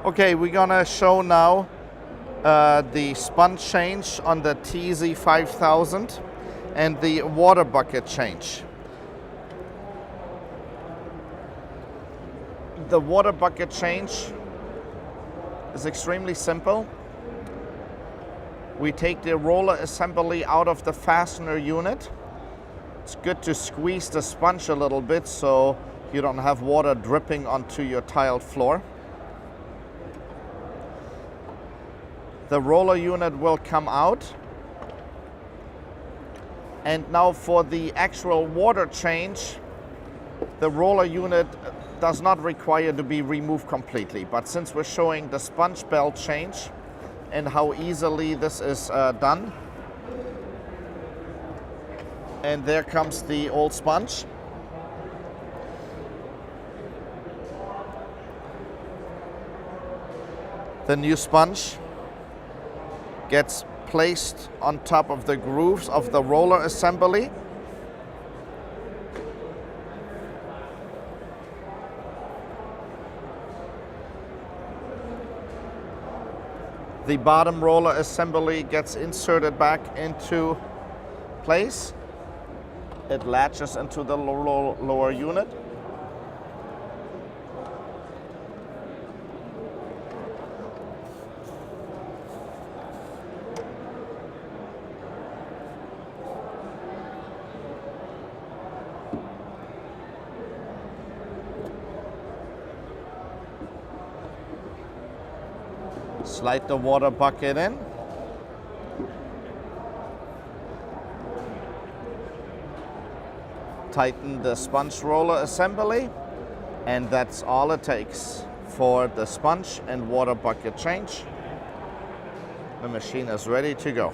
Okay, we're gonna show now the sponge change on the TZ 5000 and the water bucket change. The water bucket change is extremely simple. We take the roller assembly out of the fastener unit. It's good to squeeze the sponge a little bit so you don't have water dripping onto your tiled floor. The roller unit will come out. And now for the actual water change, the roller unit does not require to be removed completely. But since we're showing the sponge belt change and how easily this is done, and there comes the old sponge. The new sponge gets placed on top of the grooves of the roller assembly. The bottom roller assembly gets inserted back into place. It latches into the lower unit. Slide the water bucket in. Tighten the sponge roller assembly, and that's all it takes for the sponge and water bucket change. The machine is ready to go.